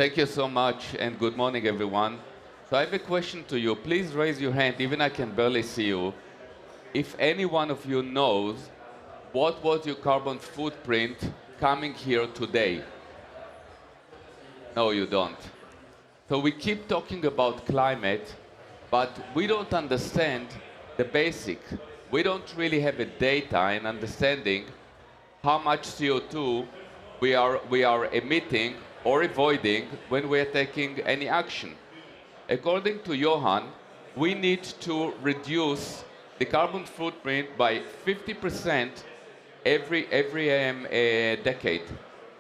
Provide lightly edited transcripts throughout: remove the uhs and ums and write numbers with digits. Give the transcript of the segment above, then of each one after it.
Thank you so much, and good morning, everyone. So I have a question to you. Please raise your hand, even I can barely see you. If any one of you knows what was your carbon footprint coming here today? No, you don't. So we keep talking about climate, but we don't understand the basic. We don't really have a data and understanding how much CO2 we are emitting or avoiding when we are taking any action. According to Johan, we need to reduce the carbon footprint by 50% every decade.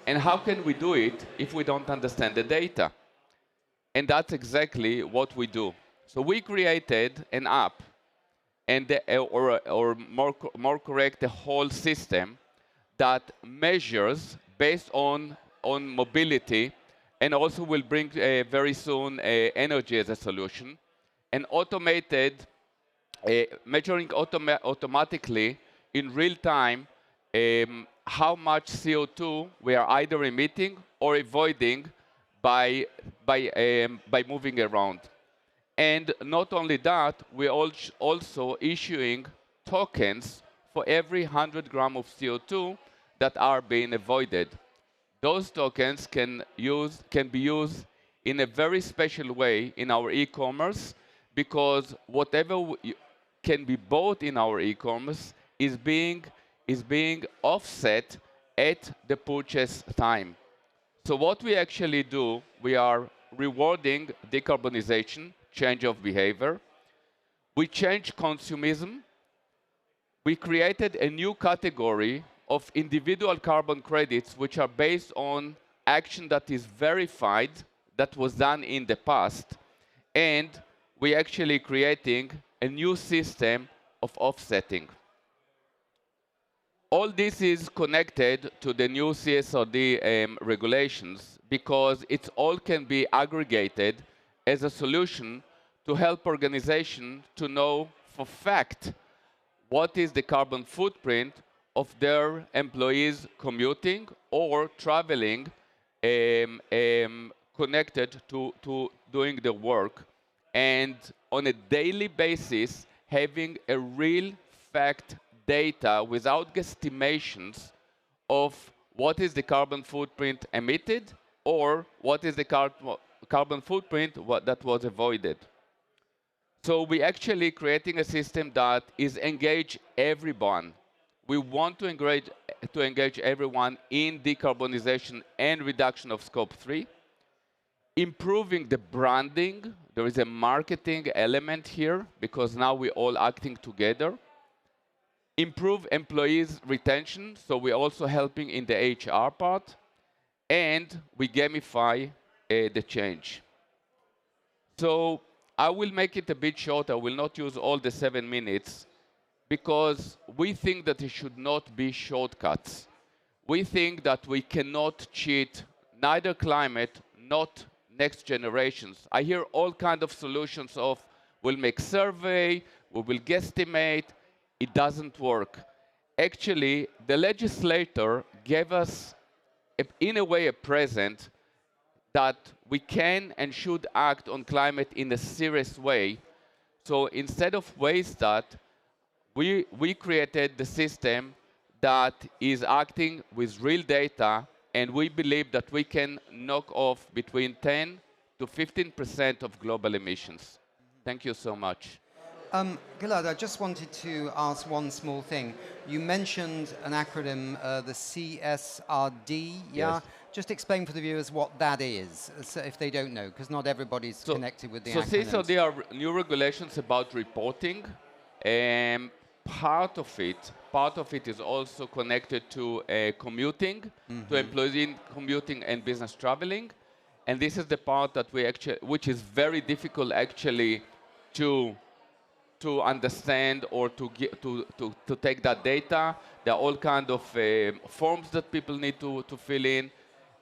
And how can we do it if we don't understand the data? And that's exactly what we do. So we created an app, and or more correct, a whole system that measures based on mobility, and also will bring very soon energy as a solution, and automated measuring automatically in real time how much CO2 we are either emitting or avoiding by moving around. And not only that, we're also issuing tokens for every 100 gram of CO2 that are being avoided. Those tokens can be used in a very special way in our e-commerce, because whatever can be bought in our e-commerce is being offset at the purchase time. So what we actually do, we are rewarding decarbonization, change of behavior. We change consumism. We created a new category of individual carbon credits, which are based on action that is verified, that was done in the past. And we actually creating a new system of offsetting. All this is connected to the new CSRD regulations, because it all can be aggregated as a solution to help organizations to know for fact what is the carbon footprint of their employees commuting or traveling connected to doing the work, and on a daily basis having a real fact data without guesstimations of what is the carbon footprint emitted or what is the carbon footprint that was avoided. So we actually creating a system that is engage everyone. We want to engage everyone in decarbonization and reduction of scope 3, improving the branding. There is a marketing element here because now we're all acting together. Improve employees' retention, so we're also helping in the HR part, and we gamify the change. So I will make it a bit short. I will not use all the 7 minutes, because we think that it should not be shortcuts. We think that we cannot cheat neither climate, not next generations. I hear all kinds of solutions of we'll make survey, we will guesstimate. It doesn't work. Actually, the legislator gave us, in a way, a present that we can and should act on climate in a serious way. So instead of waste that, we created the system that is acting with real data, and we believe that we can knock off between 10 to 15% of global emissions. Thank you so much. Gilad, I just wanted to ask one small thing. You mentioned an acronym, the CSRD, yeah? Yes. Just explain for the viewers what that is, so if they don't know, because not everybody's connected with the So acronyms. CSRD are new regulations about reporting, and part of it is also connected to commuting, to employees in commuting and business traveling. And this is the part that which is very difficult actually to understand or to take that data. There are all kinds of forms that people need to fill in,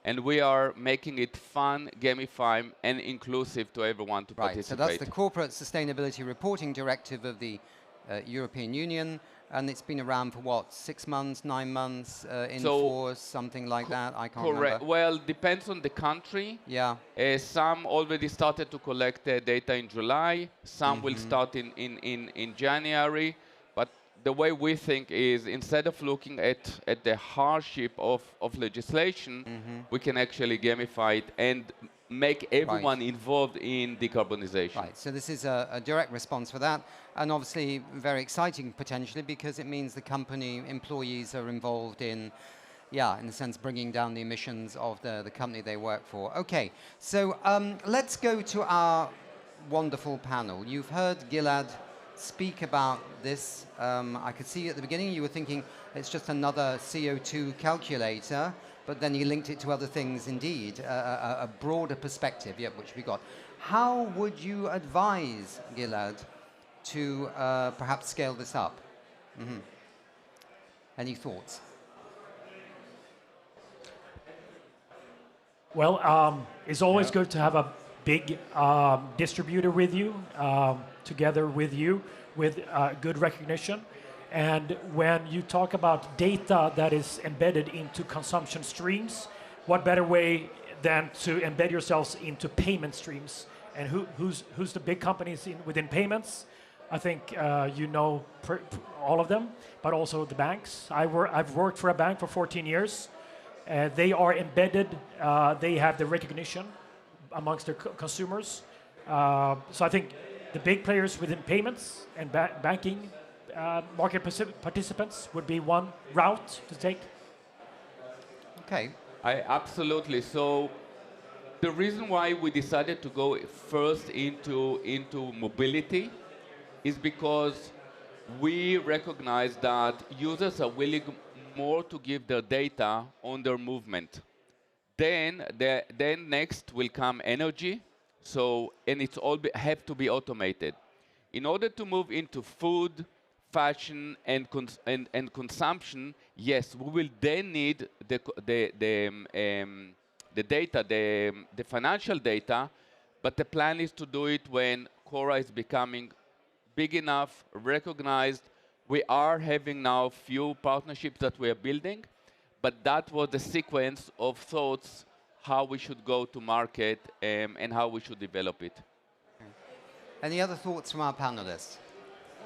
and we are making it fun, gamified, and inclusive to everyone to Right, participate. so that's the Corporate Sustainability Reporting Directive of the European Union, and it's been around for what, 6 months, 9 months in So force, something like that. I can't correct. remember. Well, depends on the country. Yeah. Some already started to collect data in July. Some will Hmm. start in January. But the way we think is instead of looking at the hardship of legislation, Hmm. we can actually gamify it and make Right. everyone involved in decarbonization. Right, so this is a direct response for that, and obviously very exciting potentially because it means the company employees are involved in, yeah, in a sense, bringing down the emissions of the company they work for. Okay, so let's go to our wonderful panel. You've heard Gilad speak about this. I could see at the beginning you were thinking it's just another CO2 calculator, but then you linked it to other things indeed, a broader perspective, yeah, which we got. How would you advise Gilad to perhaps scale this up? Hmm. Any thoughts? Well, it's always good to have a big distributor with you, together with you, with good recognition. And when you talk about data that is embedded into consumption streams, what better way than to embed yourselves into payment streams? And who's the big companies within payments? I think you know all of them, but also the banks. I've worked for a bank for 14 years. They are embedded, they have the recognition amongst their consumers. So I think the big players within payments and banking market participants would be one route to take. Okay. I absolutely. So the reason why we decided to go first into mobility is because we recognize that users are willing more to give their data on their movement. Then next will come energy. So and it's all have to be automated. In order to move into food, fashion, and consumption, yes, we will then need the data, the financial data, but the plan is to do it when Cora is becoming big enough, recognized. We are having now few partnerships that we are building, but that was the sequence of thoughts how we should go to market and how we should develop it. Any other thoughts from our panelists?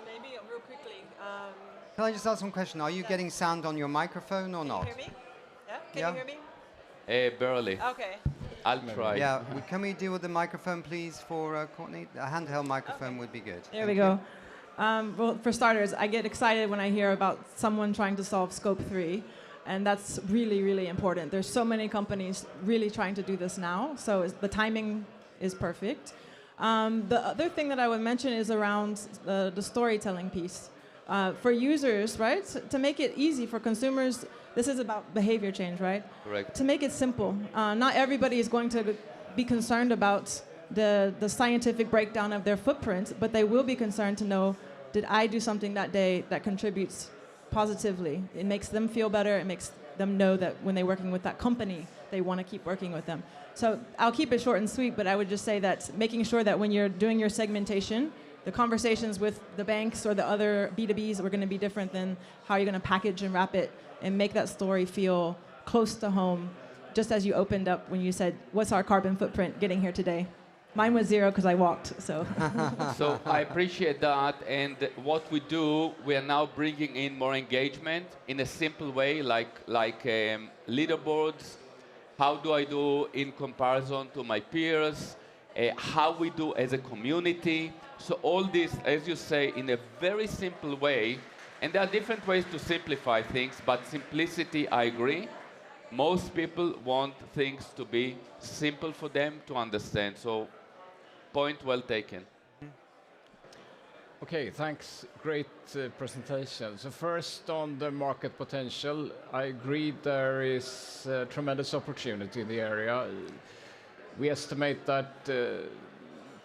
Maybe real quickly. Can I just ask one question? Are you getting sound on your microphone or Can not? you hear me? Yeah? Can Yeah. you hear me? Barely. Okay. I'll try. Yeah, can we deal with the microphone, please, for Courtney? A handheld microphone would be good. There Thank we you. go. Well, for starters, I get excited when I hear about someone trying to solve Scope 3, and that's really, really important. There's so many companies really trying to do this now, so the timing is perfect. The other thing that I would mention is around the storytelling piece. For users, right, to make it easy for consumers, this is about behavior change, right? Correct. To make it simple. Not everybody is going to be concerned about the scientific breakdown of their footprint, but they will be concerned to know, did I do something that day that contributes positively? It makes them feel better. It makes them know that when they're working with that company, they want to keep working with them. So I'll keep it short and sweet, but I would just say that making sure that when you're doing your segmentation, the conversations with the banks or the other B2Bs are going to be different than how you're going to package and wrap it and make that story feel close to home, just as you opened up when you said, what's our carbon footprint getting here today? Mine was 0 because I walked, so. So I appreciate that, and what we do, we are now bringing in more engagement in a simple way, like leaderboards. How do I do in comparison to my peers? How we do as a community. So all this, as you say, in a very simple way, and there are different ways to simplify things, but simplicity, I agree. Most people want things to be simple for them to understand. So point well taken. Okay, thanks. Great presentation. So first on the market potential, I agree there is tremendous opportunity in the area. We estimate that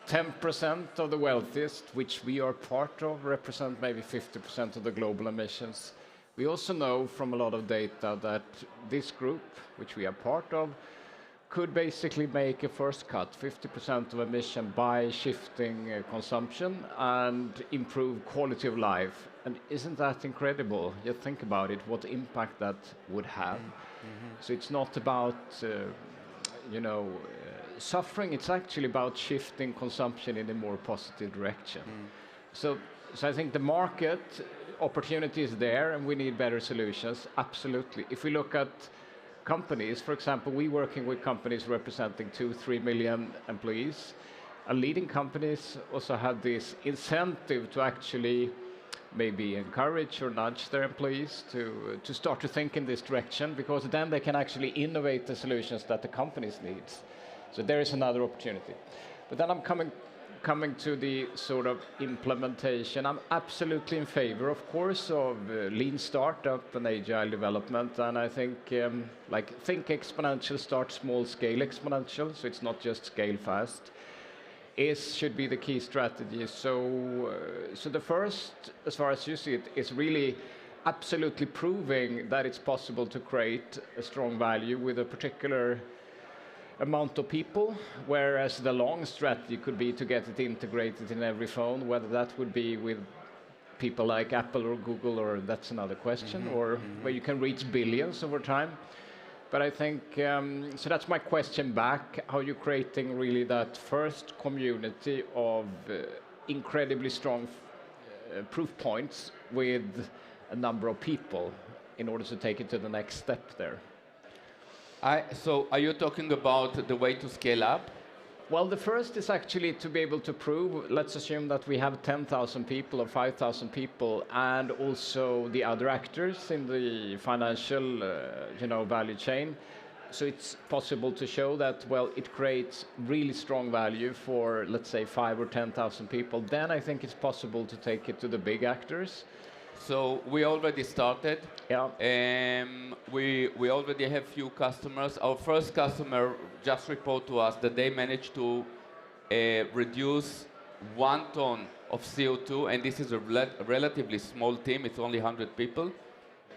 10% of the wealthiest, which we are part of, represent maybe 50% of the global emissions. We also know from a lot of data that this group, which we are part of, could basically make a first cut, 50% of emission by shifting consumption and improve quality of life. And isn't that incredible? You think about it, what impact that would have. So it's not about, suffering, it's actually about shifting consumption in a more positive direction. So I think the market opportunity is there and we need better solutions, absolutely. If we look at companies, for example, we're working with companies representing 2-3 million employees. And leading companies also have this incentive to actually maybe encourage or nudge their employees to start to think in this direction, because then they can actually innovate the solutions that the companies need. So there is another opportunity. But then I'm coming to the sort of implementation. I'm absolutely in favor, of course, of lean startup and agile development. And I think, think exponential, start small, scale exponential. So it's not just scale fast. Should be the key strategy. So the first, as far as you see it, is really absolutely proving that it's possible to create a strong value with a particular amount of people, whereas the long strategy could be to get it integrated in every phone, whether that would be with people like Apple or Google, or that's another question, or where you can reach billions over time. But I think, so that's my question back, how you're creating really that first community of incredibly strong proof points with a number of people in order to take it to the next step there. So are you talking about the way to scale up? Well, the first is actually to be able to prove, let's assume that we have 10,000 people or 5,000 people, and also the other actors in the financial value chain. So it's possible to show that, well, it creates really strong value for, let's say, 5,000 or 10,000 people. Then I think it's possible to take it to the big actors. So we already started. Yeah. We already have few customers. Our first customer just reported to us that they managed to reduce 1 ton of CO2, and this is a relatively small team. It's only 100 people.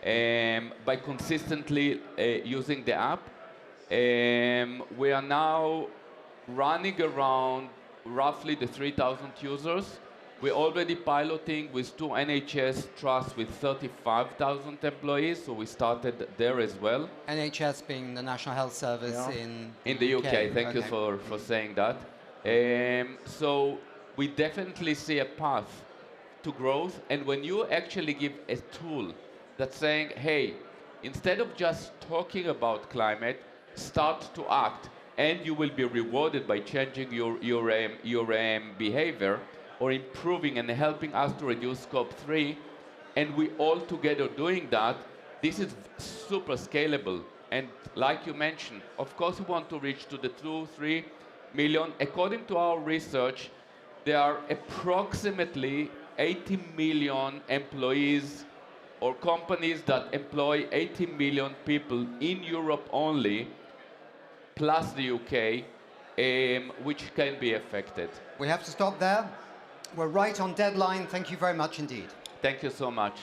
By consistently using the app, we are now running around roughly the 3,000 users. We're already piloting with 2 NHS trusts with 35,000 employees, so we started there as well. NHS being the National Health Service in the UK. Thank you for saying that. So we definitely see a path to growth, and when you actually give a tool that's saying, hey, instead of just talking about climate, start to act, and you will be rewarded by changing your behavior, or improving and helping us to reduce scope 3, and we all together doing that, this is super scalable. And like you mentioned, of course we want to reach to the 2-3 million. According to our research, there are approximately 80 million employees or companies that employ 80 million people in Europe only, plus the UK, which can be affected. We have to stop there. We're right on deadline. Thank you very much indeed. Thank you so much.